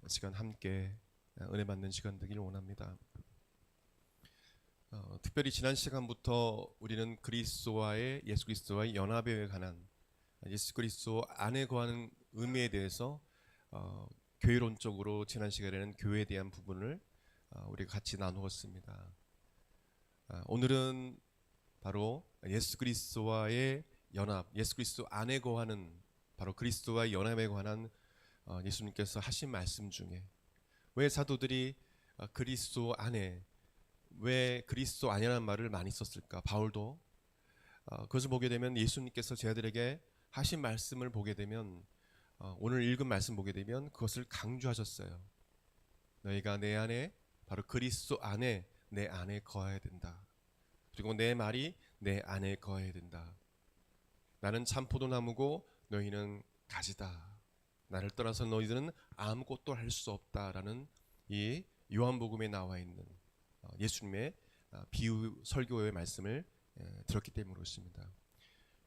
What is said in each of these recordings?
시간 함께 은혜 받는 시간 되기를 원합니다. 특별히 지난 시간부터 우리는 그리스도와의 예수 그리스도와의 연합에 관한 예수 그리스도 안에 거하는 의미에 대해서 교회론적으로 지난 시간에는 교회에 대한 부분을 우리가 같이 나누었습니다. 오늘은 바로 예수 그리스도와의 연합, 예수 그리스도 안에 거하는 바로 그리스도와의 연합에 관한 예수님께서 하신 말씀 중에 왜 사도들이 그리스도 안에, 왜 그리스도 아니라는 말을 많이 썼을까? 바울도 그것을 보게 되면 예수님께서 제자들에게 하신 말씀을 보게 되면 오늘 읽은 말씀 보게 되면 그것을 강조하셨어요. 너희가 내 안에, 바로 그리스도 안에, 내 안에 거해야 된다. 그리고 내 말이 내 안에 거해야 된다. 나는 참 포도나무고 너희는 가지다. 나를 떠나서 너희들은 아무것도 할 수 없다라는 이 요한복음에 나와 있는 예수님의 비유 설교의 말씀을 들었기 때문에 그렇습니다.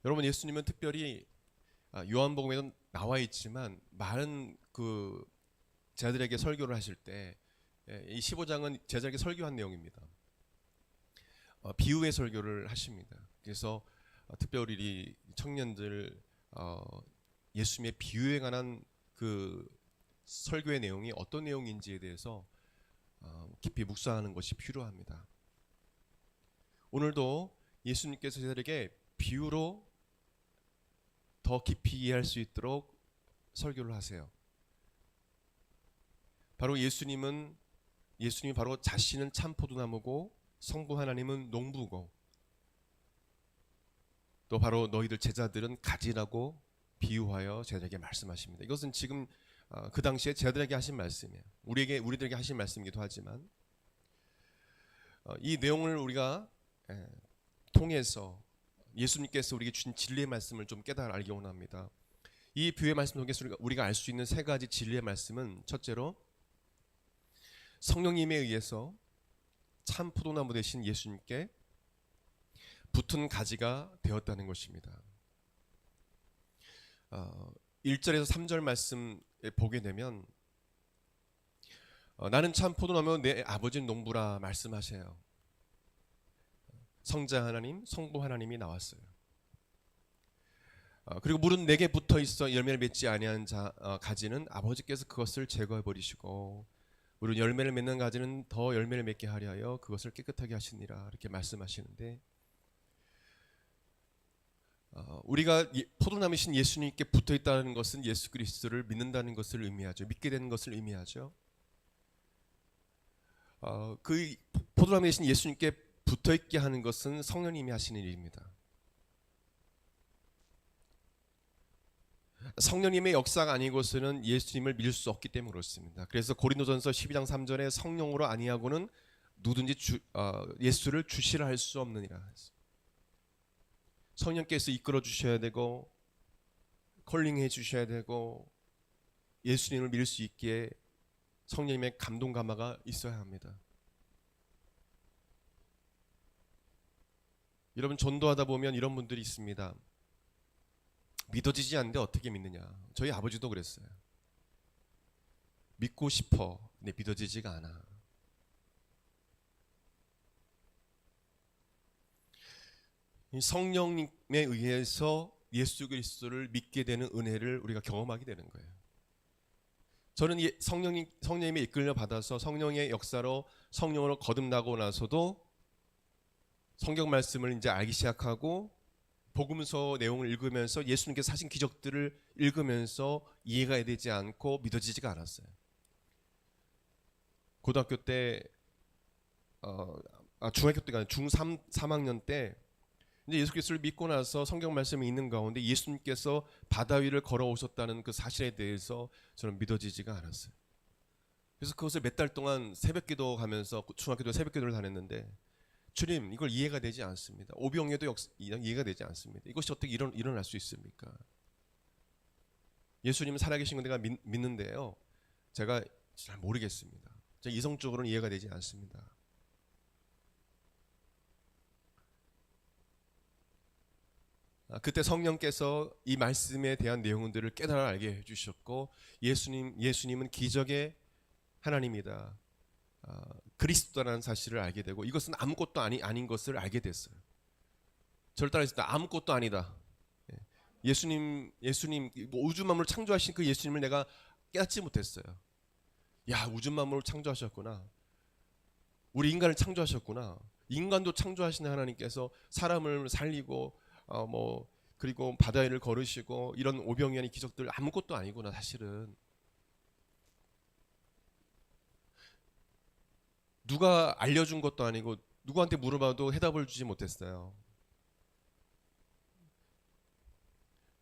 여러분, 예수님은 특별히 요한복음에도 나와 있지만 많은 그 제자들에게 설교를 하실 때 이 15장은 제자에게 설교한 내용입니다. 비유의 설교를 하십니다. 그래서 특별히 청년들 예수님의 비유에 관한 그 설교의 내용이 어떤 내용인지에 대해서 깊이 묵상하는 것이 필요합니다. 오늘도 예수님께서 제자들에게 비유로 더 깊이 이해할 수 있도록 설교를 하세요. 바로 예수님이 바로 자신은 참 포도나무고 성부 하나님은 농부고 또 바로 너희들 제자들은 가지라고 비유하여 제자들에게 말씀하십니다. 이것은 지금 그 당시에 제자들에게 하신 말씀이에요. 우리들에게 하신 말씀이기도 하지만 이 내용을 우리가 통해서 예수님께서 우리에게 주신 진리의 말씀을 좀 깨달아 알기 원합니다. 이 비유의 말씀 통해서 우리가 알 수 있는 세 가지 진리의 말씀은, 첫째로 성령님에 의해서 참 포도나무 되신 예수님께 붙은 가지가 되었다는 것입니다. 1절에서 3절 말씀에 보게 되면 나는 참 포도나무 내 아버지는 농부라 말씀하세요. 성자 하나님, 성부 하나님이 나왔어요. 그리고 물은 내게 붙어 있어 열매를 맺지 아니한 가지는 아버지께서 그것을 제거해 버리시고 물은 열매를 맺는 가지는 더 열매를 맺게 하려 하여 그것을 깨끗하게 하시니라, 이렇게 말씀하시는데 우리가 포도나무이신 예수님께 붙어 있다는 것은 예수 그리스도를 믿는다는 것을 의미하죠. 믿게 되는 것을 의미하죠. 그 포도나무이신 예수님께 붙어 있게 하는 것은 성령님이 하시는 일입니다. 성령님의 역사가 아니고서는 예수님을 믿을 수 없기 때문에 그렇습니다. 그래서 고린도전서 12장 3절에 성령으로 아니하고는 누구든지 예수를 주시라 할 수 없느니라. 성령께서 이끌어 주셔야 되고 컬링해 주셔야 되고 예수님을 믿을 수 있기에 성령님의 감동 감화가 있어야 합니다. 여러분, 전도하다 보면 이런 분들이 있습니다. 믿어지지 않는데 어떻게 믿느냐. 저희 아버지도 그랬어요. 믿고 싶어. 근데 믿어지지가 않아. 성령님에 의해서 예수 그리스도를 믿게 되는 은혜를 우리가 경험하게 되는 거예요. 저는 성령님의 이끌려 받아서 성령의 역사로 성령으로 거듭나고 나서도 성경 말씀을 이제 알기 시작하고 복음서 내용을 읽으면서 예수님께서 하신 기적들을 읽으면서 이해가 되지 않고 믿어지지가 않았어요. 고등학교 때 중학교 때가 아니라 중3 3학년 때 이제 예수 그리스도를 믿고 나서 성경 말씀이 있는 가운데 예수님께서 바다 위를 걸어오셨다는 그 사실에 대해서 저는 믿어지지가 않았어요. 그래서 그것을 몇 달 동안 새벽기도 가면서 중학교 때 새벽기도를 다녔는데 주님, 이걸 이해가 되지 않습니다. 오병이어도 이해가 되지 않습니다. 이것이 어떻게 일어날 수 있습니까? 예수님은 살아계신 건 내가 믿는데요, 제가 잘 모르겠습니다. 제가 이성적으로는 이해가 되지 않습니다. 그때 성령께서 이 말씀에 대한 내용들을 깨달아 알게 해주셨고 예수님은 기적의 하나님이다, 그리스도라는 사실을 알게 되고 이것은 아무것도 아닌 것을 알게 됐어요. 저를 따라했을 때 아무것도 아니다. 예수님 우주 만물을 창조하신 그 예수님을 내가 깨닫지 못했어요. 야, 우주 만물을 창조하셨구나. 우리 인간을 창조하셨구나. 인간도 창조하시는 하나님께서 사람을 살리고 그리고 바다 위를 걸으시고 이런 오병이어의 기적들 아무것도 아니구나. 사실은 누가 알려준 것도 아니고 누구한테 물어봐도 해답을 주지 못했어요.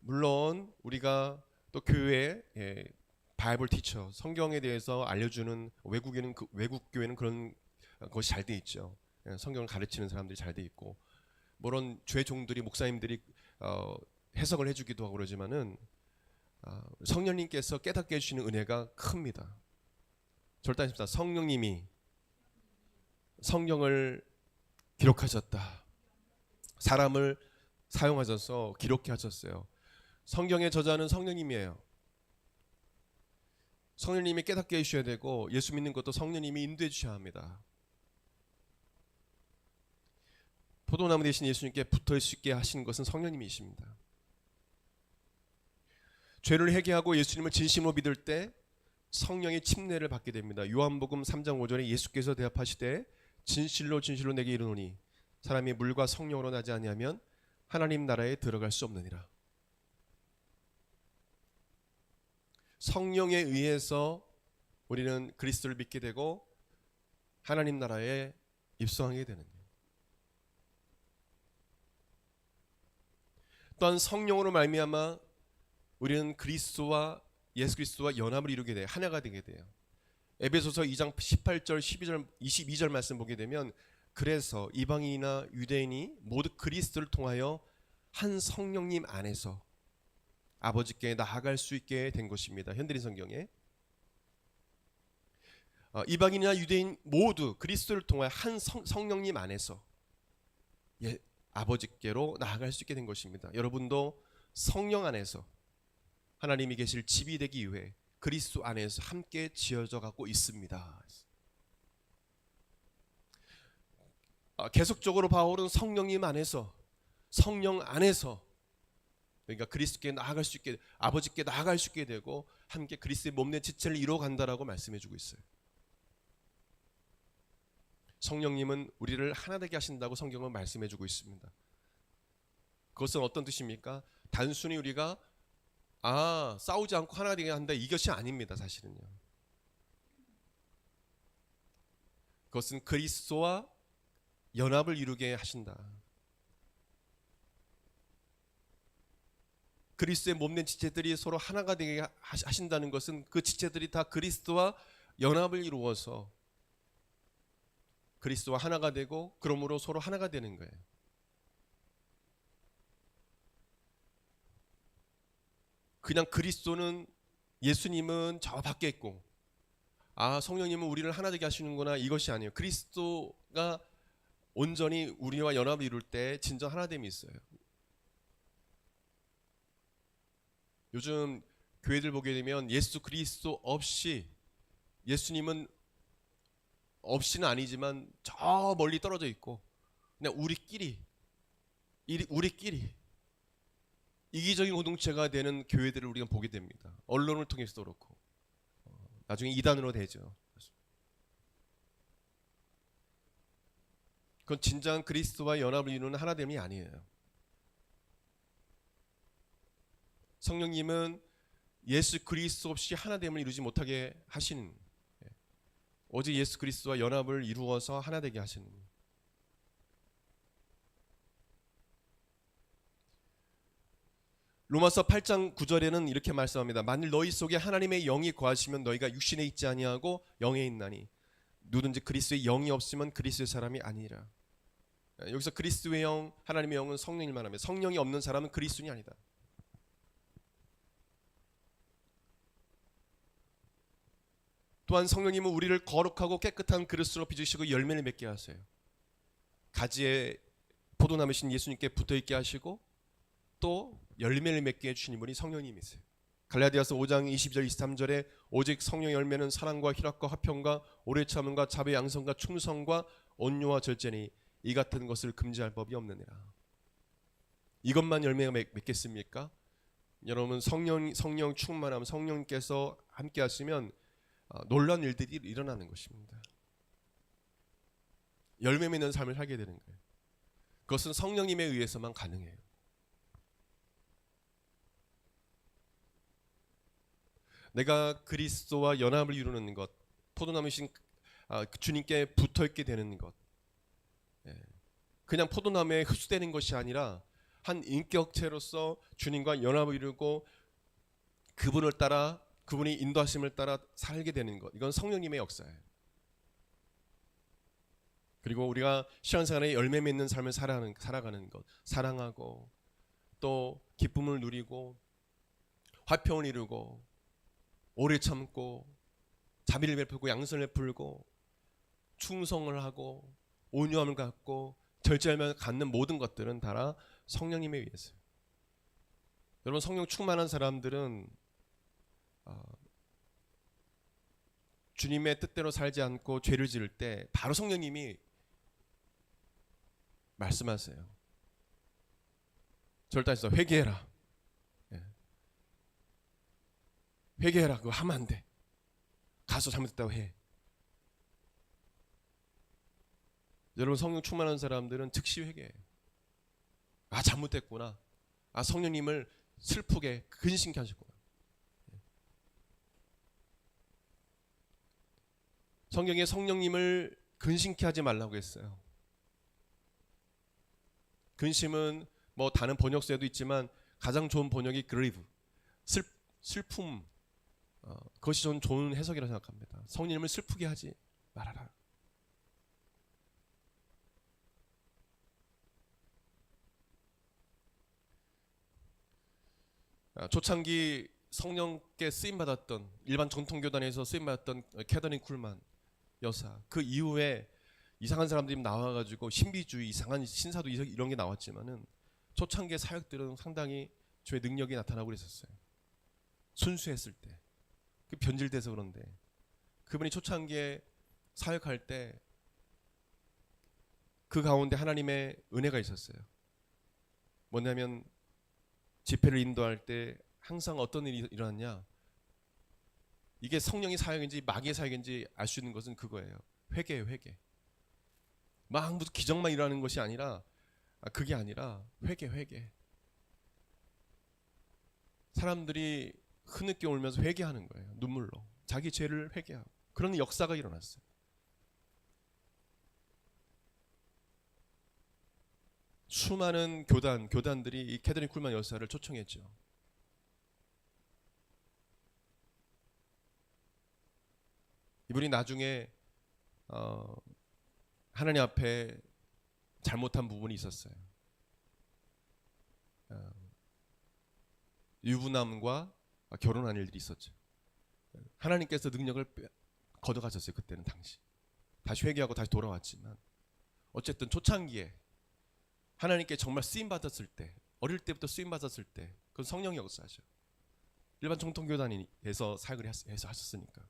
물론 우리가 또 교회에 바이블 티처, 성경에 대해서 알려주는 외국 교회는 그런 것이 잘 돼 있죠. 성경을 가르치는 사람들이 잘 돼 있고, 물론 죄종들이 목사님들이 해석을 해주기도 하고 그러지만은 성령님께서 깨닫게 해주시는 은혜가 큽니다. 절단입니다. 성령님이 성경을 기록하셨다. 사람을 사용하셔서 기록해 하셨어요. 성경의 저자는 성령님이에요. 성령님이 깨닫게 해주셔야 되고 예수 믿는 것도 성령님이 인도해 주셔야 합니다. 포도나무 대신 예수님께 붙어 있게 하신 것은 성령님이십니다. 죄를 회개하고 예수님을 진심으로 믿을 때 성령의 침례를 받게 됩니다. 요한복음 3장 5절에 예수께서 대답하시되 진실로 진실로 내게 이르노니 사람이 물과 성령으로 나지 아니하면 하나님 나라에 들어갈 수 없느니라. 성령에 의해서 우리는 그리스도를 믿게 되고 하나님 나라에 입성하게 되는 거예요. 또한 성령으로 말미암아 우리는 그리스도와 예수 그리스도와 연합을 이루게 돼요. 하나가 되게 돼요. 에베소서 2장 18절 12절 22절 말씀 보게 되면 그래서 이방인이나 유대인이 모두 그리스도를 통하여 한 성령님 안에서 아버지께 나아갈 수 있게 된 것입니다. 현대인 성경에 이방인이나 유대인 모두 그리스도를 통하여 한 성령님 안에서 아버지께로 나아갈 수 있게 된 것입니다. 여러분도 성령 안에서 하나님이 계실 집이 되기 위해 그리스도 안에서 함께 지어져 가고 있습니다. 계속적으로 바울은 성령님 안에서 성령 안에서 그러니까 그리스도께 나아갈 수 있게 아버지께 나아갈 수 있게 되고 함께 그리스도의 몸된 지체를 이루어 간다라고 말씀해주고 있어요. 성령님은 우리를 하나 되게 하신다고 성경은 말씀해주고 있습니다. 그것은 어떤 뜻입니까? 단순히 우리가 싸우지 않고 하나 되게 한다 이것이 아닙니다. 사실은요. 그것은 그리스도와 연합을 이루게 하신다. 그리스도의 몸된 지체들이 서로 하나가 되게 하신다는 것은 그 지체들이 다 그리스도와 연합을 이루어서 그리스도와 하나가 되고 그러므로 서로 하나가 되는 거예요. 그냥 그리스도는 예수님은 저 밖에 있고 성령님은 우리를 하나 되게 하시는구나 이것이 아니에요. 그리스도가 온전히 우리와 연합을 이룰 때 진정 하나됨이 있어요. 요즘 교회들 보게 되면 예수 그리스도 없이 예수님은 없이는 아니지만 저 멀리 떨어져 있고 그냥 우리끼리 이기적인 공동체가 되는 교회들을 우리가 보게 됩니다. 언론을 통해서도 그렇고 나중에 이단으로 되죠. 그건 진정한 그리스도와 연합을 이루는 하나됨이 아니에요. 성령님은 예수 그리스도 없이 하나됨을 이루지 못하게 하시는 오직 예수 그리스도와 연합을 이루어서 하나 되게 하시는 로마서 8장 9절에는 이렇게 말씀합니다. 만일 너희 속에 하나님의 영이 거하시면 너희가 육신에 있지 아니하고 영에 있나니 누구든지 그리스도의 영이 없으면 그리스도의 사람이 아니라. 여기서 그리스도의 영, 하나님의 영은 성령을 말합니다. 성령이 없는 사람은 그리스도인이 아니다. 또한 성령님은 우리를 거룩하고 깨끗한 그릇으로 빚으시고 열매를 맺게 하세요. 가지에 포도나무신 예수님께 붙어있게 하시고 또 열매를 맺게 해주시는 분이 성령님이세요. 갈라디아서 5장 20절 23절에 오직 성령의 열매는 사랑과 희락과 화평과 오래 참음과 자비 양성과 충성과 온유와 절제니 이 같은 것을 금지할 법이 없느니라. 이것만 열매가 맺겠습니까? 여러분 성령 충만함, 성령님께서 함께 하시면 놀라운 일들이 일어나는 것입니다. 열매 맺는 삶을 살게 되는 거예요. 그것은 성령님에 의해서만 가능해요. 내가 그리스도와 연합을 이루는 것, 포도나무이신 주님께 붙어있게 되는 것, 그냥 포도나무에 흡수되는 것이 아니라 한 인격체로서 주님과 연합을 이루고 그분을 따라, 그분이 인도하심을 따라 살게 되는 것, 이건 성령님의 역사예요. 그리고 우리가 신앙생활에 열매 맺는 삶을 살아가는 것, 사랑하고 또 기쁨을 누리고 화평을 이루고 오래 참고 자비를 베풀고 양선을 베풀고 충성을 하고 온유함을 갖고 절제하며 갖는 모든 것들은 다 성령님에 의해서요. 여러분 성령 충만한 사람들은 주님의 뜻대로 살지 않고 죄를 지을 때 바로 성령님이 말씀하세요. 절단해서 회개해라. 회개해라. 그거 하면 안 돼. 가서 잘못했다고 해. 여러분 성령 충만한 사람들은 즉시 회개해요. 아 잘못했구나. 아 성령님을 슬프게 근심케 하셨구나. 성경에 성령님을 근심케 하지 말라고 했어요. 근심은 뭐 다른 번역서에도 있지만 가장 좋은 번역이 grieve, 슬픔. 그것이 저는 좋은 해석이라고 생각합니다. 성령님을 슬프게 하지 말아라. 초창기 성령께 쓰임받았던 일반 전통교단에서 쓰임받았던 캐더린 쿨만 여사, 그 이후에 이상한 사람들이 나와가지고 신비주의, 이상한 신사도 이런 게 나왔지만은 초창기의 사역들은 상당히 주의 능력이 나타나고 그랬었어요. 순수했을 때, 그 변질돼서 그런데 그분이 초창기에 사역할 때 그 가운데 하나님의 은혜가 있었어요. 뭐냐면 집회를 인도할 때 항상 어떤 일이 일어났냐? 이게 성령의 사역인지 마귀의 사역인지 알 수 있는 것은 그거예요. 회개예요, 회개. 막 무슨 기적만 일어나는 것이 아니라 그게 아니라 회개. 사람들이 흐느껴 울면서 회개하는 거예요. 눈물로. 자기 죄를 회개하고. 그런 역사가 일어났어요. 수많은 교단들이 이 캐더린 쿨만 여사를 초청했죠. 이분이 나중에 하나님 앞에 잘못한 부분이 있었어요. 유부남과 결혼한 일들이 있었죠. 하나님께서 능력을 걷어가셨어요. 그때는 당시. 다시 회개하고 다시 돌아왔지만 어쨌든 초창기에 하나님께 정말 쓰임받았을 때, 어릴 때부터 쓰임받았을 때 그건 성령의 역사죠. 일반 정통교단에서 사역을 해서 하셨으니까.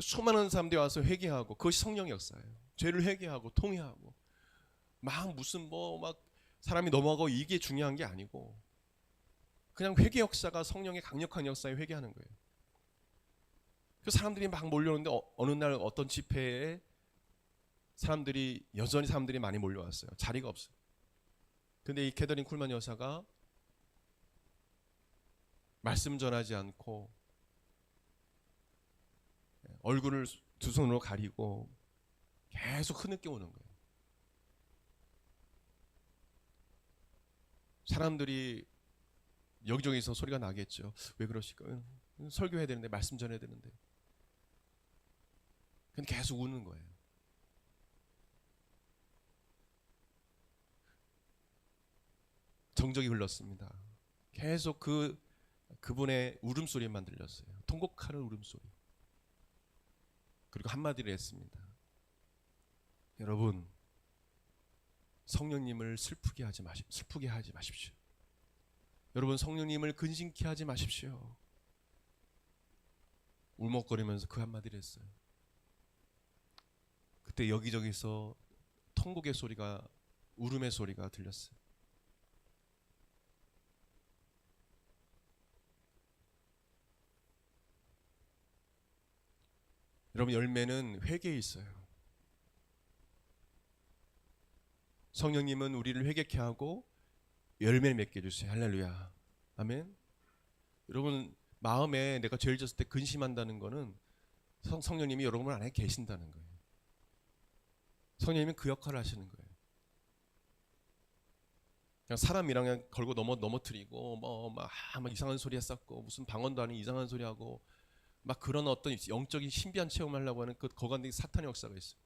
수많은 사람들이 와서 회개하고 그것이 성령의 역사예요. 죄를 회개하고 통회하고 막 무슨 막 사람이 넘어가고 이게 중요한 게 아니고 그냥 회개 역사가 성령의 강력한 역사에 회개하는 거예요. 그 사람들이 막 몰려오는데 어느 날 어떤 집회에 여전히 사람들이 많이 몰려왔어요. 자리가 없어요. 근데 이 캐더린 쿨만 여사가 말씀 전하지 않고 얼굴을 두 손으로 가리고 계속 흐느껴 오는 거예요. 사람들이 여기저기서 소리가 나겠죠. 왜 그러실까요? 설교해야 되는데, 말씀 전해야 되는데. 근데 계속 우는 거예요. 정적이 흘렀습니다. 계속 그분의 울음소리만 들렸어요. 통곡하는 울음소리. 그리고 한마디를 했습니다. 여러분, 성령님을 슬프게 하지 마십시오. 여러분, 성령님을 근심케 하지 마십시오. 울먹거리면서 그 한마디를 했어요. 그때 여기저기서 통곡의 소리가, 울음의 소리가 들렸어요. 여러분, 열매는 회개에 있어요. 성령님은 우리를 회개케 하고 열매를 맺게 해주세요. 할렐루야. 아멘. 여러분, 마음에 내가 죄를 졌을 때 근심한다는 거는 성령님이 여러분 안에 계신다는 거예요. 성령님은 그 역할을 하시는 거예요. 그냥 사람이랑 그냥 걸고 넘어뜨리고 막 이상한 소리 했었고, 무슨 방언도 아닌 이상한 소리 하고 막 그런 어떤 영적인 신비한 체험을 하려고 하는 그 거간된 사탄의 역사가 있어요.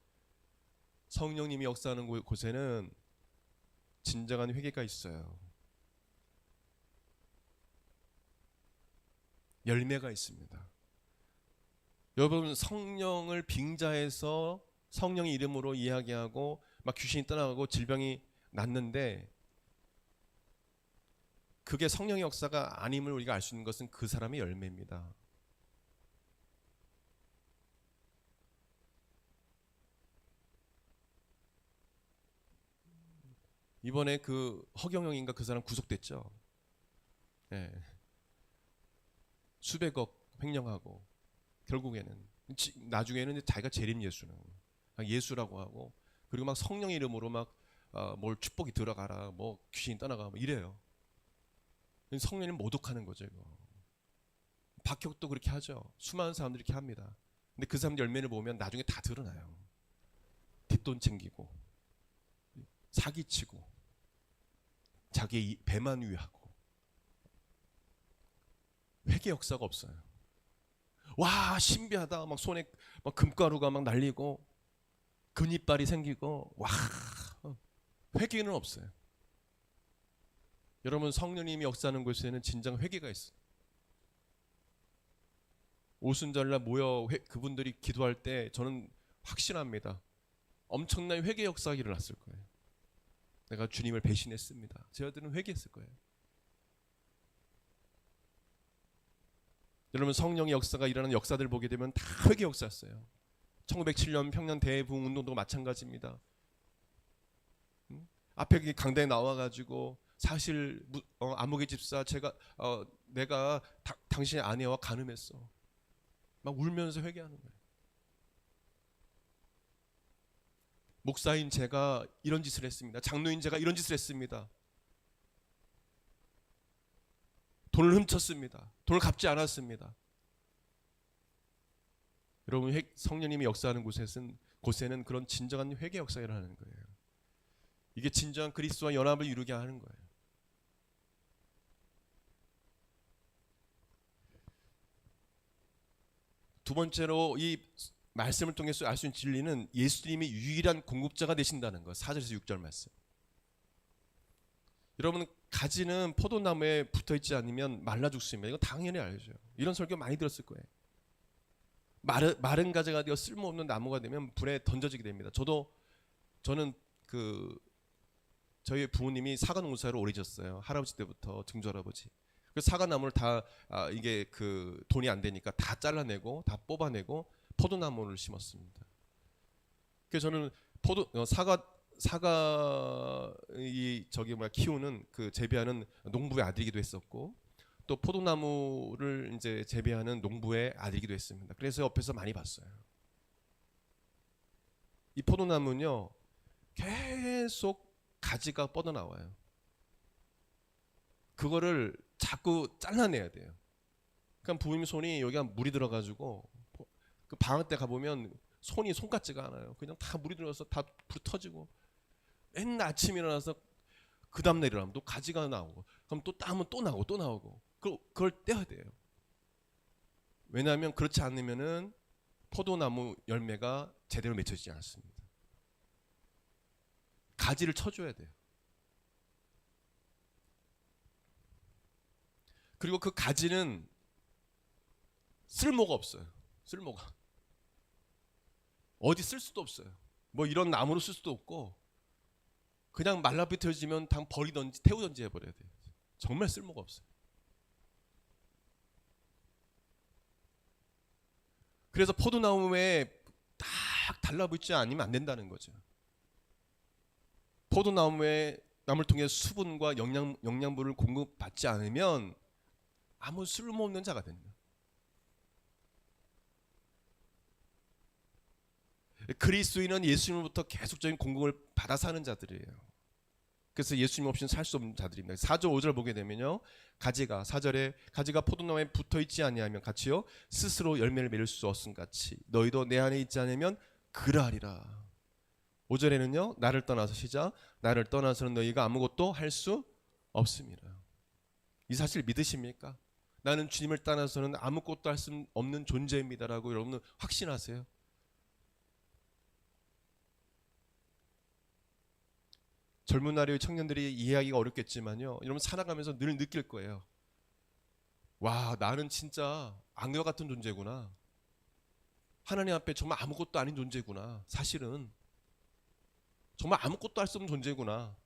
성령님이 역사하는 곳에는 진정한 회개가 있어요. 열매가 있습니다. 여러분, 성령을 빙자해서 성령의 이름으로 이야기하고 막 귀신이 떠나가고 질병이 낫는데, 그게 성령의 역사가 아님을 우리가 알 수 있는 것은 그 사람의 열매입니다. 이번에 그 허경영인가 그 사람 구속됐죠. 예. 수백억 횡령하고 결국에는 나중에는 자기가 재림 예수는 예수라고 하고, 그리고 막 성령의 이름으로 막 뭘 축복이 들어가라, 뭐 귀신이 떠나가, 뭐 이래요. 성령을 모독하는 거죠. 이거. 박혁도 그렇게 하죠. 수많은 사람들이 이렇게 합니다. 근데 그 사람들 열매를 보면 나중에 다 드러나요. 뒷돈 챙기고 사기치고 자기 배만 위하고 회개 역사가 없어요. 와, 신비하다. 막 손에 막 금가루가 막 날리고 근이빨이 생기고, 와, 회개는 없어요. 여러분, 성령님이 역사하는 곳에는 진정 회개가 있어요. 오순절날 모여 그분들이 기도할 때 저는 확신합니다. 엄청난 회개 역사가 일어났을 거예요. 내가 주님을 배신했습니다. 제 아들은 회개했을 거예요. 여러분, 성령의 역사가 일어나는 역사들 보게 되면 다 회개 역사였어요. 1907년 평양 대부흥운동도 마찬가지입니다. 앞에 강대에 나와가지고 사실 아무개 집사 내가 당신의 아내와 간음했어. 막 울면서 회개하는 거예요. 목사인 제가 이런 짓을 했습니다. 장로인 제가 이런 짓을 했습니다. 돈을 훔쳤습니다. 돈을 갚지 않았습니다. 여러분, 성령님이 역사하는 곳에는 그런 진정한 회개 역사가 일어나는 거예요. 이게 진정한 그리스도와 연합을 이루게 하는 거예요. 두 번째로, 이 말씀을 통해서 알 수 있는 진리는 예수님이 유일한 공급자가 되신다는 거. 4절에서 6절 말씀. 여러분, 가지는 포도나무에 붙어있지 않으면 말라 죽습니다. 이거 당연히 알죠. 이런 설교 많이 들었을 거예요. 마른 가지가 되어 쓸모없는 나무가 되면 불에 던져지게 됩니다. 저는 저희 부모님이 사과 농사를 오래 지었어요. 할아버지 때부터 증조할아버지. 그 사과나무를 다 이게 돈이 안 되니까 다 잘라내고 다 뽑아내고 포도나무를 심었습니다. 그래서 저는 사과 키우는 재배하는 농부의 아들이기도 했었고, 또 포도나무를 이제 재배하는 농부의 아들이기도 했습니다. 그래서 옆에서 많이 봤어요. 이 포도나무는요, 계속 가지가 뻗어나와요. 그거를 자꾸 잘라내야 돼요. 그러니까 부모님 손이 여기가 물이 들어가지고, 그 방학 때 가보면 손이 손같지가 않아요. 그냥 다 물이 들어가서 다 불 터지고, 맨날 아침에 일어나서 그 다음날 일어나면 또 가지가 나오고, 그럼 또 땀은 또 나오고 또 나오고, 그걸 떼야 돼요. 왜냐하면 그렇지 않으면은 포도나무 열매가 제대로 맺혀지지 않습니다. 가지를 쳐줘야 돼요. 그리고 그 가지는 쓸모가 없어요. 쓸모가 어디 쓸 수도 없어요. 뭐 이런 나무로 쓸 수도 없고, 그냥 말라비틀어지면 당 버리든지 태우든지 해버려야 돼요. 정말 쓸모가 없어요. 그래서 포도나무에 딱 달라붙지 않으면 안 된다는 거죠. 포도나무에 나무를 통해 수분과 영양분을 공급받지 않으면 아무 쓸모없는 자가 됩니다. 그리스도인은 예수님으로부터 계속적인 공급을 받아 사는 자들이에요. 그래서 예수님 없이는 살 수 없는 자들입니다. 4절 5절 보게 되면요, 가지가 4절에 가지가 포도나무에 붙어 있지 아니하면 같이요 스스로 열매를 맺을 수 없음 같이 너희도 내 안에 있지 않으면 그러하리라. 5절에는요, 나를 떠나서 시작, 나를 떠나서는 너희가 아무것도 할 수 없습니다. 이 사실 믿으십니까? 나는 주님을 떠나서는 아무것도 할 수 없는 존재입니다라고 여러분은 확신하세요? 젊은 날의 청년들이 이해하기가 어렵겠지만요, 여러분 살아가면서 늘 느낄 거예요. 와, 나는 진짜 악녀 같은 존재구나. 하나님 앞에 정말 아무것도 아닌 존재구나. 사실은 정말 아무것도 할 수 없는 존재구나.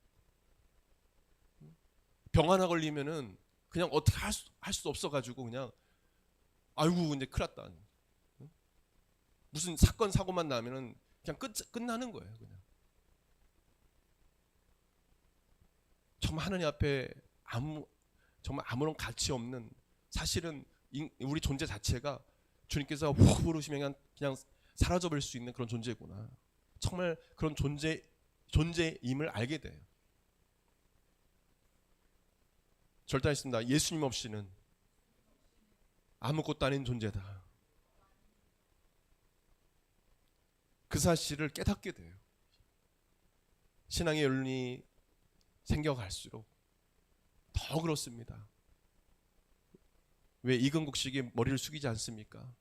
병 하나 걸리면은 그냥 어떻게 할 수 없어가지고 그냥 아이고 이제 큰일 났다. 무슨 사건 사고만 나면은 그냥 끝나는 거예요. 그냥 정말 하나님 앞에 정말 아무런 가치 없는, 사실은 우리 존재 자체가 주님께서 훅 부르시면 그냥 사라져버릴 수 있는 그런 존재구나. 정말 그런 존재임을 알게 돼요. 절단했습니다. 예수님 없이는 아무것도 아닌 존재다. 그 사실을 깨닫게 돼요. 신앙의 연륜이 생겨갈수록 더 그렇습니다. 왜 이근국식이 머리를 숙이지 않습니까?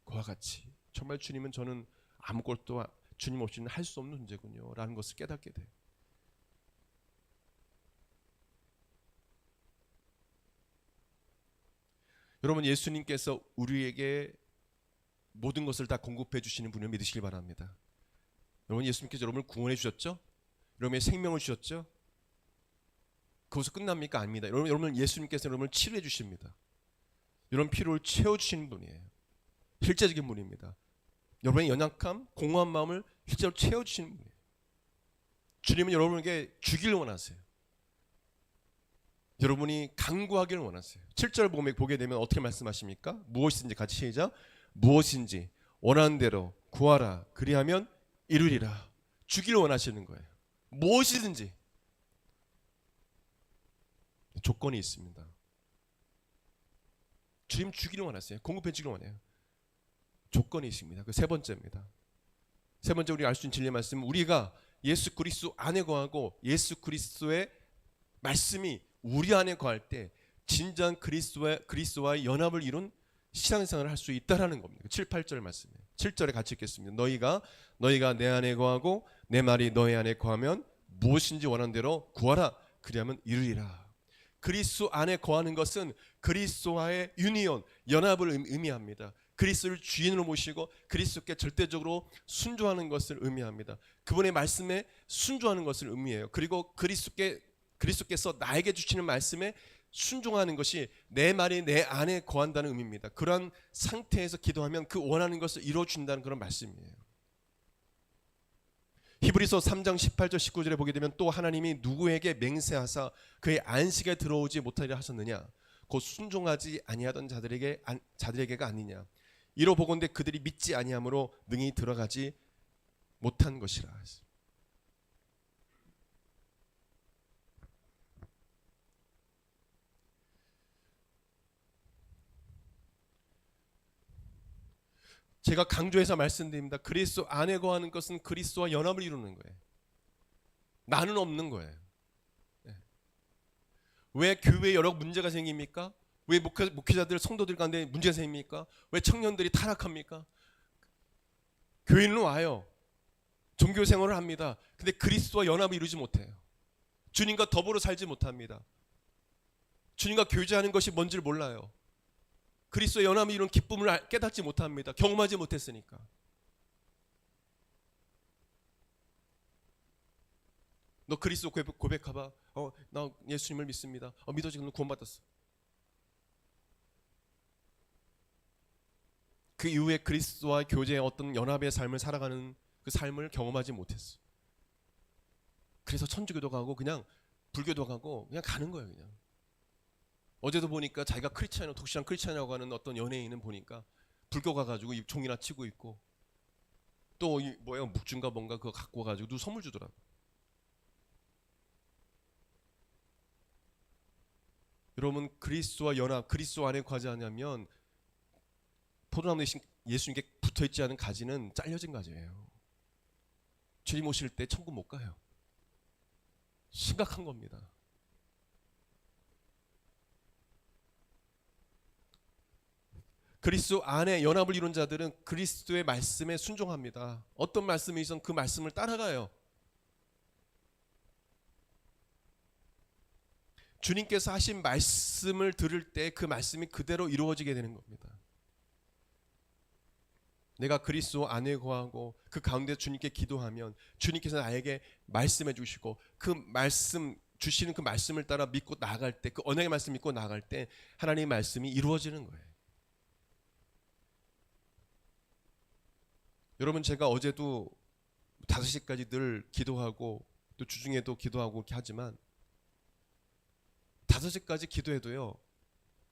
그와 같이 정말 주님은 저는 아무것도 주님 없이는 할 수 없는 존재군요 라는 것을 깨닫게 돼요. 여러분, 예수님께서 우리에게 모든 것을 다 공급해 주시는 분을 믿으시길 바랍니다. 여러분, 예수님께서 여러분을 구원해 주셨죠? 여러분의 생명을 주셨죠? 그것으로 끝납니까? 아닙니다. 여러분, 예수님께서 여러분을 치료해 주십니다. 여러분 필요를 채워주시는 분이에요. 실제적인 분입니다. 여러분의 연약함, 공허한 마음을 실제로 채워주시는 분이에요. 주님은 여러분에게 주기를 원하세요. 여러분이 간구하기를 원하세요. 7절 보게 되면 어떻게 말씀하십니까? 무엇이든지 같이 시작. 무엇인지 원하는 대로 구하라. 그리하면 이루리라. 주기를 원하시는 거예요. 무엇이든지. 조건이 있습니다. 주님 주기를 원하세요. 공급해 주기를 원해요. 조건이 있습니다. 그 세 번째입니다. 세 번째 우리가 알 수 있는 진리의 말씀은 우리가 예수 그리스도 안에 거하고 예수 그리스도의 말씀이 우리 안에 거할 때 진정한 그리스도와의 연합을 이룬 신앙생활을 할 수 있다라는 겁니다. 7, 8절 말씀이에요. 7절에 같이 읽겠습니다. 너희가 내 안에 거하고 내 말이 너희 안에 거하면 무엇인지 원하는 대로 구하라. 그리하면 이루리라. 그리스도 안에 거하는 것은 그리스도와의 유니온, 연합을 의미합니다. 그리스도를 주인으로 모시고 그리스도께 절대적으로 순종하는 것을 의미합니다. 그분의 말씀에 순종하는 것을 의미해요. 그리고 그리스도께서 나에게 주시는 말씀에 순종하는 것이 내 말이 내 안에 거한다는 의미입니다. 그러한 상태에서 기도하면 그 원하는 것을 이루어준다는 그런 말씀이에요. 히브리서 3장 18절 19절에 보게 되면 또 하나님이 누구에게 맹세하사 그의 안식에 들어오지 못하리라 하셨느냐 곧 순종하지 아니하던 자들에게가 아니냐 이로 보건대 그들이 믿지 아니함으로 능히 들어가지 못한 것이라. 제가 강조해서 말씀드립니다. 그리스도 안에 거하는 것은 그리스도와 연합을 이루는 거예요. 나는 없는 거예요. 왜 교회에 여러 문제가 생깁니까? 왜 목회자들, 성도들 가운데 문제가 생깁니까? 왜 청년들이 타락합니까? 교회는 와요. 종교 생활을 합니다. 근데 그리스도와 연합을 이루지 못해요. 주님과 더불어 살지 못합니다. 주님과 교제하는 것이 뭔지를 몰라요. 그리스도의 연합이 이룬 기쁨을 깨닫지 못합니다. 경험하지 못했으니까. 너 그리스도 고백해봐. 나 예수님을 믿습니다. 믿어지면 구원받았어. 그 이후에 그리스도와 교제의 어떤 연합의 삶을 살아가는 그 삶을 경험하지 못했어. 그래서 천주교도 가고 그냥 불교도 가고 그냥 가는 거예요. 그냥. 어제도 보니까 자기가 크리스찬이라고 독실한 크리스찬이라고 하는 어떤 연예인은 보니까 불교 가가지고 종이나 치고 있고 또 묵중가 뭔가 그거 갖고 와가지고 누구 선물 주더라고. 여러분 그리스도와 연합, 그리스도 안에 과제하냐면 포도나무 대신 예수님께 붙어있지 않은 가지는 잘려진 가지예요. 주님 오실 때 천국 못 가요. 심각한 겁니다. 그리스도 안에 연합을 이룬 자들은 그리스도의 말씀에 순종합니다. 어떤 말씀이 있으면 그 말씀을 따라가요. 주님께서 하신 말씀을 들을 때 그 말씀이 그대로 이루어지게 되는 겁니다. 내가 그리스도 안에 거하고 그 가운데 주님께 기도하면 주님께서 나에게 말씀해 주시고 그 말씀 주시는 그 말씀을 따라 믿고 나아갈 때, 그 언약의 말씀 믿고 나아갈 때 하나님의 말씀이 이루어지는 거예요. 여러분 제가 어제도 5시까지 늘 기도하고 또 주중에도 기도하고 이렇게 하지만 5시까지 기도해도요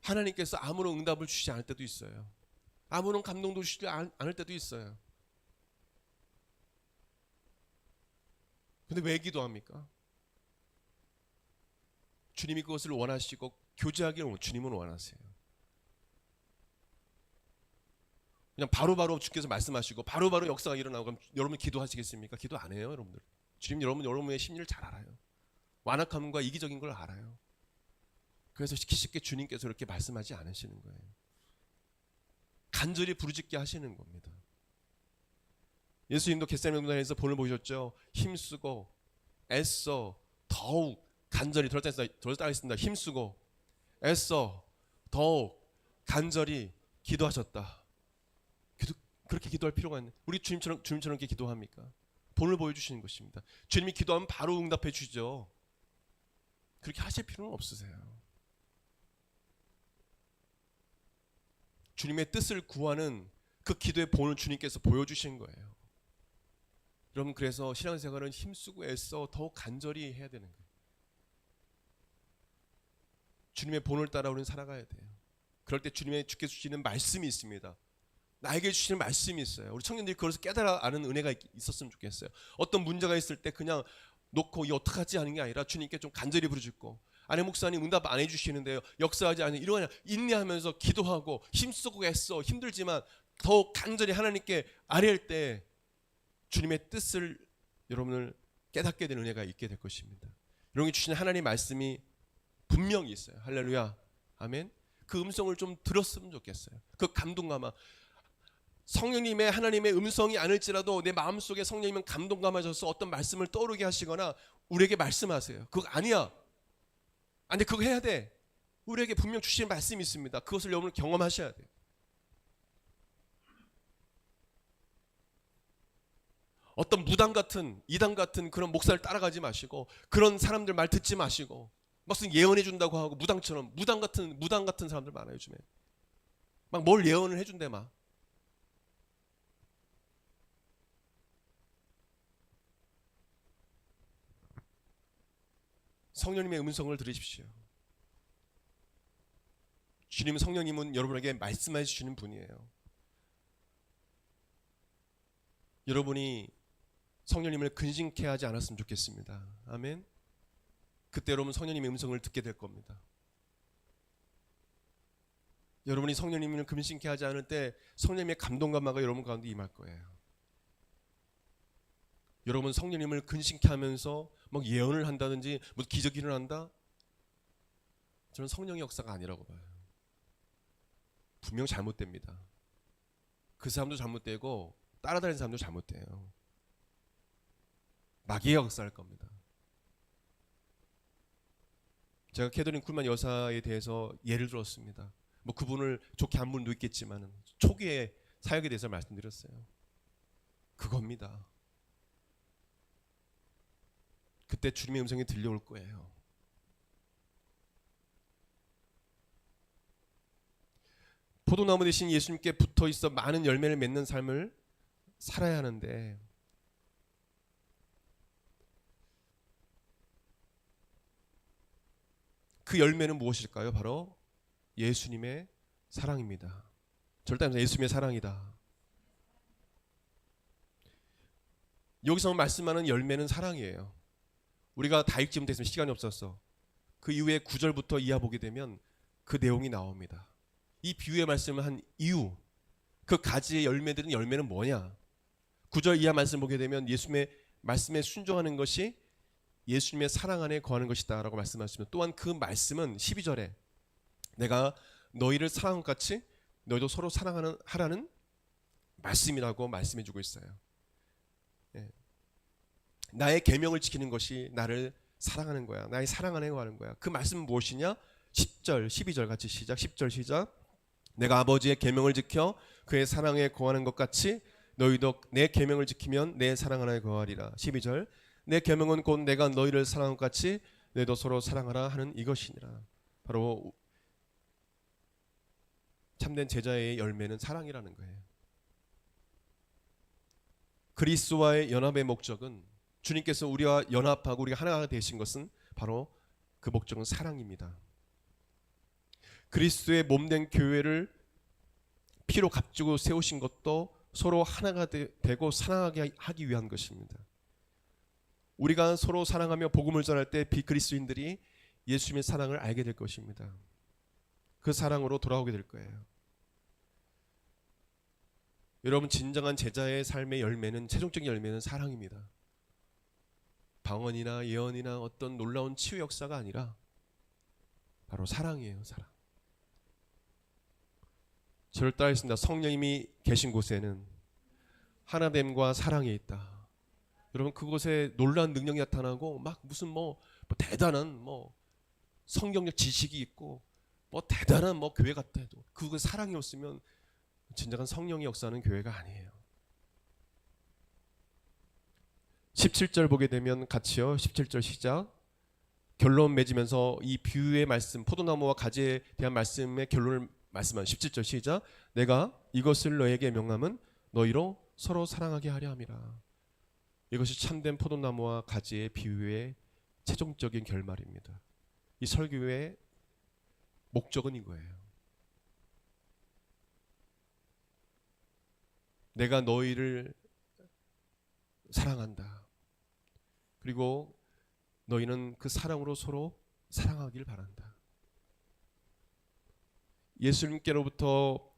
하나님께서 아무런 응답을 주시지 않을 때도 있어요. 아무런 감동도 주시지 않을 때도 있어요. 근데 왜 기도합니까? 주님이 그것을 원하시고 교제하기를 주님은 원하세요. 그냥 바로바로 주께서 말씀하시고 바로바로 역사가 일어나고 그럼 여러분 기도하시겠습니까? 기도 안 해요, 여러분들. 주님 여러분의 심리를 잘 알아요. 완악함과 이기적인 걸 알아요. 그래서 쉽게 주님께서 이렇게 말씀하지 않으시는 거예요. 간절히 부르짖게 하시는 겁니다. 예수님도 겟세마네 동산에서 본을 보셨죠. 힘쓰고 애써 더욱 간절히 따라했습니다. 힘쓰고 애써 더욱 간절히 기도하셨다. 그렇게 기도할 필요가 있는. 우리 주님처럼 이렇게 기도합니까? 본을 보여주시는 것입니다. 주님이 기도하면 바로 응답해 주죠. 그렇게 하실 필요는 없으세요. 주님의 뜻을 구하는 그 기도의 본을 주님께서 보여주신 거예요. 여러분 그래서 신앙생활은 힘쓰고 애써 더욱 간절히 해야 되는 거예요. 주님의 본을 따라 우리는 살아가야 돼요. 그럴 때 주께서 주시는 말씀이 있습니다. 나에게 주시는 말씀이 있어요. 우리 청년들이 그것을 깨달아 아는 은혜가 있었으면 좋겠어요. 어떤 문제가 있을 때 그냥 놓고 이 어떡하지 하는 게 아니라 주님께 좀 간절히 부르짖고 아내 목사님 응답 안 해주시는데요. 역사하지 않는 이런 거 인내하면서 기도하고 힘쓰고 애써 힘들지만 더욱 간절히 하나님께 아뢰할 때 주님의 뜻을 여러분을 깨닫게 되는 은혜가 있게 될 것입니다. 여러분이 주시는 하나님의 말씀이 분명히 있어요. 할렐루야. 아멘. 그 음성을 좀 들었으면 좋겠어요. 그 감동감아. 성령님의 하나님의 음성이 아닐지라도 내 마음속에 성령님은 감동감하셔서 어떤 말씀을 떠오르게 하시거나 우리에게 말씀하세요. 그거 아니야. 근데 그거 해야 돼. 우리에게 분명 주시는 말씀이 있습니다. 그것을 여러분 경험하셔야 돼요. 어떤 무당 같은 이단 같은 그런 목사를 따라가지 마시고 그런 사람들 말 듣지 마시고 무슨 예언해 준다고 하고 무당처럼 무당 같은 사람들 많아요 요즘에. 막 뭘 예언을 해준대 막. 성령님의 음성을 들으십시오. 주님 성령님은 여러분에게 말씀해 주시는 분이에요. 여러분이 성령님을 근심케 하지 않았으면 좋겠습니다. 아멘. 그때 여러분 성령님의 음성을 듣게 될 겁니다. 여러분이 성령님을 근심케 하지 않을 때 성령님의 감동감화가 여러분 가운데 임할 거예요. 여러분 성령님을 근심케 하면서 막 예언을 한다든지 무슨 기적이 일어난다? 저는 성령의 역사가 아니라고 봐요. 분명 잘못됩니다. 그 사람도 잘못되고 따라다니는 사람도 잘못돼요. 마귀의 역사일 겁니다. 제가 캐더린 쿨만 여사에 대해서 예를 들었습니다. 뭐 그분을 좋게 한 분도 있겠지만 초기에 사역에 대해서 말씀드렸어요. 그겁니다. 그때 주님의 음성이 들려올 거예요. 포도나무 대신 예수님께 붙어 있어 많은 열매를 맺는 삶을 살아야 하는데 그 열매는 무엇일까요? 바로 예수님의 사랑입니다. 절대 하면서 예수님의 사랑이다. 여기서 말씀하는 열매는 사랑이에요. 우리가 다 읽지 못했으면 시간이 없었어. 그 이후에 9절부터 이하 보게 되면 그 내용이 나옵니다. 이 비유의 말씀을 한 이유, 그 가지의 열매들은 열매는 뭐냐? 9절 이하 말씀 보게 되면 예수님의 말씀에 순종하는 것이 예수님의 사랑 안에 거하는 것이다 라고 말씀하시면, 또한 그 말씀은 12절에 내가 너희를 사랑한 것 같이 너희도 서로 하라는 말씀이라고 말씀해 주고 있어요. 예. 나의 계명을 지키는 것이 나를 사랑하는 거야. 나의 사랑 안에 거하는 거야. 그 말씀은 무엇이냐? 10절, 12절 같이 시작. 10절 시작. 내가 아버지의 계명을 지켜 그의 사랑에 거하는 것 같이 너희도 내 계명을 지키면 내 사랑 안에 거하리라. 12절. 내 계명은 곧 내가 너희를 사랑한 것 같이 너희도 서로 사랑하라 하는 이것이니라. 바로 참된 제자의 열매는 사랑이라는 거예요. 그리스도와의 연합의 목적은, 주님께서 우리와 연합하고 우리가 하나가 되신 것은 바로 그 목적은 사랑입니다. 그리스도의 몸된 교회를 피로 값주고 세우신 것도 서로 하나가 되고 사랑하게 하기 위한 것입니다. 우리가 서로 사랑하며 복음을 전할 때 비그리스도인들이 예수님의 사랑을 알게 될 것입니다. 그 사랑으로 돌아오게 될 거예요. 여러분, 진정한 제자의 삶의 열매는, 최종적인 열매는 사랑입니다. 방언이나 예언이나 어떤 놀라운 치유 역사가 아니라 바로 사랑이에요. 사랑. 저를 따르겠습니다. 성령님이 계신 곳에는 하나됨과 사랑이 있다. 여러분, 그곳에 놀라운 능력이 나타나고 막 무슨 대단한 성경적 지식이 있고 대단한 교회 같아 해도 그곳에 사랑이 없으면 진정한 성령의 역사하는 교회가 아니에요. 17절 보게 되면 같이요. 17절 시작. 결론 맺으면서 이 비유의 말씀, 포도나무와 가지에 대한 말씀의 결론을 말씀한 17절 시작. 내가 이것을 너에게 명함은 너희로 서로 사랑하게 하려 함이라. 이것이 참된 포도나무와 가지의 비유의 최종적인 결말입니다. 이 설교의 목적은 이거예요. 내가 너희를 사랑한다. 그리고 너희는 그 사랑으로 서로 사랑하길 바란다. 예수님께로부터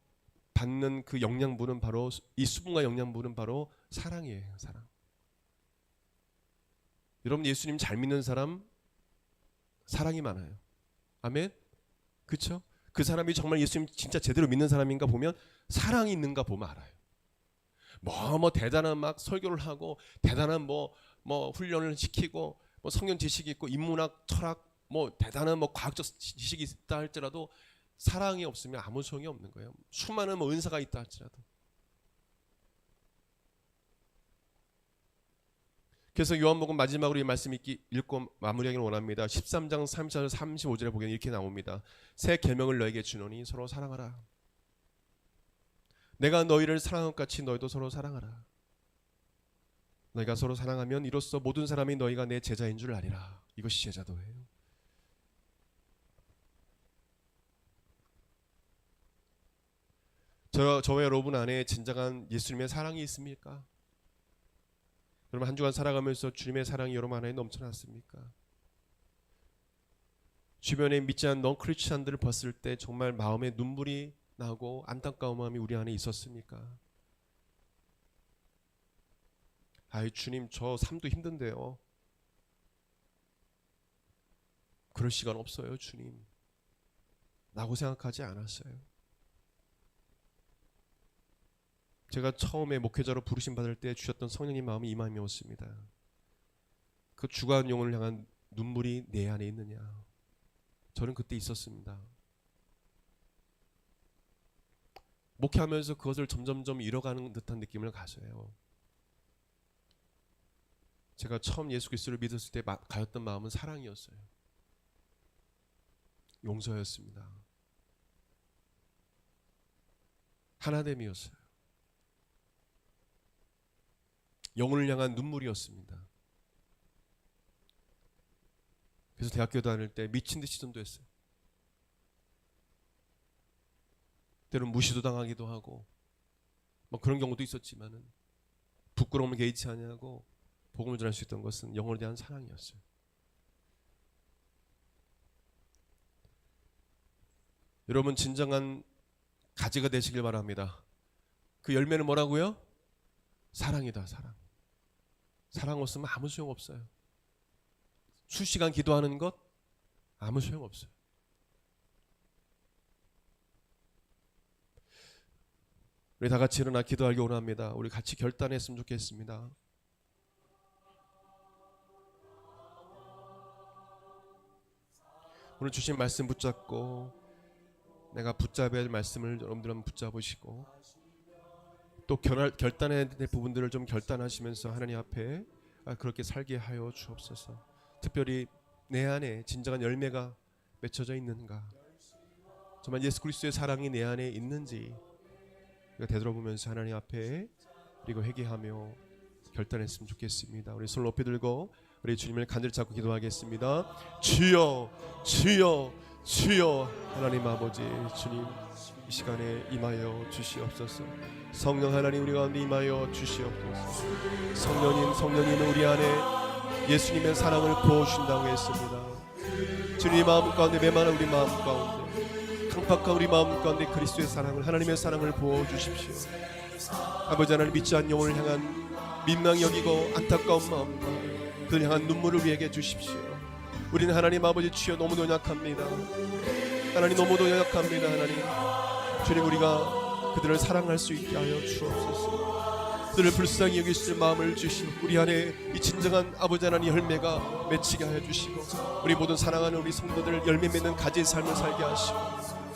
받는 그 영양분은 바로, 이 수분과 영양분은 바로 사랑이에요. 사랑. 여러분, 예수님 잘 믿는 사람 사랑이 많아요. 아멘? 그렇죠? 그 사람이 정말 예수님 진짜 제대로 믿는 사람인가 보면 사랑이 있는가 보면 알아요. 대단한 설교를 하고 대단한 훈련을 시키고 성경 지식이 있고 인문학, 철학, 대단한 과학적 지식이 있다 할지라도 사랑이 없으면 아무 소용이 없는 거예요. 수많은 은사가 있다 할지라도. 그래서 요한복음 마지막으로 이 말씀 읽고 마무리하기를 원합니다. 13장 34절 35절에 보면 이렇게 나옵니다. 새 계명을 너에게 주노니 서로 사랑하라. 내가 너희를 사랑한 것 같이 너희도 서로 사랑하라. 너희가 서로 사랑하면 이로써 모든 사람이 너희가 내 제자인 줄 아리라. 이것이 제자도예요. 저와 여러분 안에 진정한 예수님의 사랑이 있습니까? 여러분, 한 주간 살아가면서 주님의 사랑이 여러분 안에 넘쳐났습니까? 주변에 믿지 않는 넌 크리스찬들을 봤을 때 정말 마음에 눈물이 나고 안타까운 마음이 우리 안에 있었습니까? 아이, 주님, 저 삶도 힘든데요. 그럴 시간 없어요, 주님. 라고 생각하지 않았어요. 제가 처음에 목회자로 부르심 받을 때 주셨던 성령님 마음이 이 마음이었습니다. 그 주간 영혼을 향한 눈물이 내 안에 있느냐. 저는 그때 있었습니다. 목회하면서 그것을 점점점 잃어가는 듯한 느낌을 가져요. 제가 처음 예수 그리스도를 믿었을 때 가졌던 마음은 사랑이었어요. 용서였습니다. 하나됨이었어요. 영혼을 향한 눈물이었습니다. 그래서 대학교 다닐 때 미친 듯이 전도했어요. 때로는 무시도 당하기도 하고 뭐 그런 경우도 있었지만은 부끄러움을 개의치 아니하고 복음을 전할 수 있던 것은 영혼에 대한 사랑이었어요. 여러분 진정한 가지가 되시길 바랍니다. 그 열매는 뭐라고요? 사랑이다. 사랑. 사랑 없으면 아무 소용 없어요. 수시간 기도하는 것 아무 소용 없어요. 우리 다 같이 일어나 기도하기 원합니다. 우리 같이 결단했으면 좋겠습니다. 오늘 주신 말씀 붙잡고 내가 붙잡아야 할 말씀을 여러분들 한번 붙잡으시고 또 결단해야 될 부분들을 좀 결단하시면서 하나님 앞에 그렇게 살게 하여 주옵소서. 특별히 내 안에 진정한 열매가 맺혀져 있는가, 정말 예수 그리스도의 사랑이 내 안에 있는지 되돌아보면서 하나님 앞에 그리고 회개하며 결단했으면 좋겠습니다. 우리 손 높이 들고 우리 주님을 간절히 잡고 기도하겠습니다. 주여 주여 주여. 하나님 아버지 주님 이 시간에 임하여 주시옵소서. 성령 하나님 우리 가운데 임하여 주시옵소서. 성령님 우리 안에 예수님의 사랑을 부어주신다고 했습니다. 주님 마음 가운데 메마른 우리 마음 가운데 강팍한 우리 마음 가운데 그리스도의 사랑을, 하나님의 사랑을 부어주십시오. 아버지 하나님 믿지 않는 영혼을 향한 민망히 여기고 안타까운 마음과 그들 향한 눈물을 우리에게 주십시오. 우리는 하나님 아버지 주여 너무도 연약합니다. 하나님 너무도 연약합니다. 하나님 주님 우리가 그들을 사랑할 수 있게 하여 주옵소서. 그들을 불쌍히 여기실 마음을 주시고 우리 안에 이 진정한 아버지 하나님 열매가 맺히게 하여 주시고 우리 모든 사랑하는 우리 성도들 열매 맺는 가지의 삶을 살게 하시고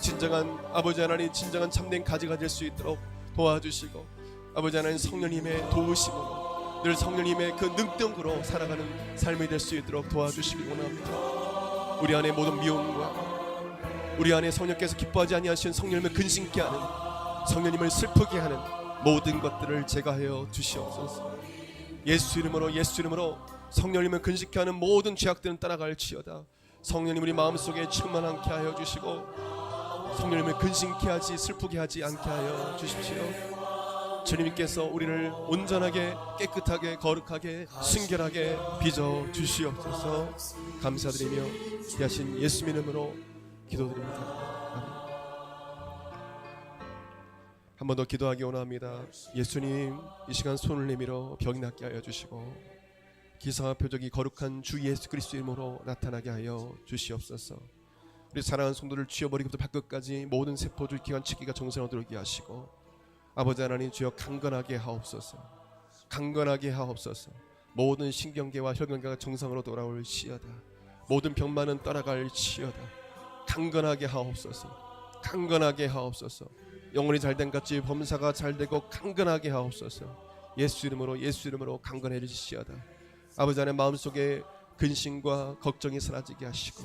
진정한 아버지 하나님 진정한 참된 가지가 될 수 있도록 도와주시고 아버지 하나님 성령님의 도우심으로 늘 성령님의 그 능력으로 살아가는 삶이 될 수 있도록 도와주시기 원합니다. 우리 안에 모든 미움과 우리 안에 성령께서 기뻐하지 아니하시는 성령님을 근심케 하는 성령님을 슬프게 하는 모든 것들을 제거하여 주시옵소서. 예수 이름으로 성령님을 근심케 하는 모든 죄악들은 따라갈지어다. 성령님 우리 마음속에 충만하게 하여 주시고 성령님을 근심케 하지 슬프게 하지 않게 하여 주십시오. 주님께서 우리를 온전하게 깨끗하게 거룩하게 순결하게 빚어 주시옵소서. 감사드리며 귀하신 예수 이름으로 기도드립니다. 한 번 더 기도하기 원합니다. 예수님 이 시간 손을 내밀어 병이 낫게 하여 주시고 기사와 표적이 거룩한 주 예수 그리스도 이름으로 나타나게 하여 주시옵소서. 우리 사랑하는 성도를 주여 머리부터 발끝까지 모든 세포 기관 치기가 정상으로 들어오게 하시고 아버지 하나님 주여 강건하게 하옵소서. 강건하게 하옵소서. 모든 신경계와 혈관계가 정상으로 돌아올 시어다. 모든 병만은 떠나갈 시어다. 강건하게 하옵소서. 강건하게 하옵소서. 영혼이 잘된 같이 범사가 잘되고 강건하게 하옵소서. 예수 이름으로 강건해 주시어다. 아버지 하나님 마음속에 근심과 걱정이 사라지게 하시고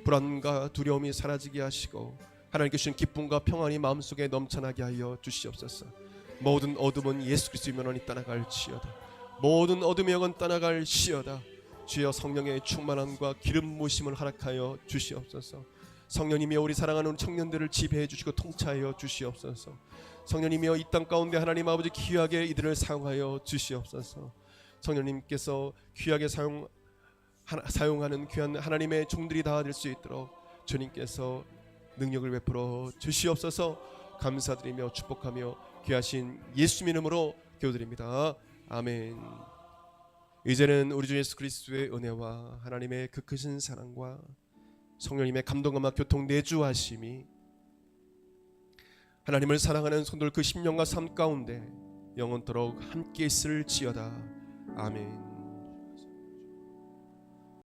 불안과 두려움이 사라지게 하시고 하나님께 주신 기쁨과 평안이 마음속에 넘쳐나게 하여 주시옵소서. 모든 어둠은 예수 그리스도의 면원이 떠나갈지어다. 모든 어둠의 영은 떠나갈지어다. 주여 성령의 충만함과 기름 부으심을 허락하여 주시옵소서. 성령님이여 우리 사랑하는 청년들을 지배해 주시고 통치하여 주시옵소서. 성령님이여 이 땅 가운데 하나님 아버지 귀하게 이들을 사용하여 주시옵소서. 성령님께서 귀하게 사용하는 귀한 하나님의 종들이 다 될 수 있도록 주님께서 능력을 베풀어 주시옵소서. 감사드리며 축복하며 귀하신 예수 이름으로 기도드립니다. 아멘. 이제는 우리 주 예수 그리스도의 은혜와 하나님의 그 크신 사랑과 성령님의 감동과 교통 내주하심이 하나님을 사랑하는 성도들 그 심령과 삶 가운데 영원토록 함께 있을지어다. 아멘.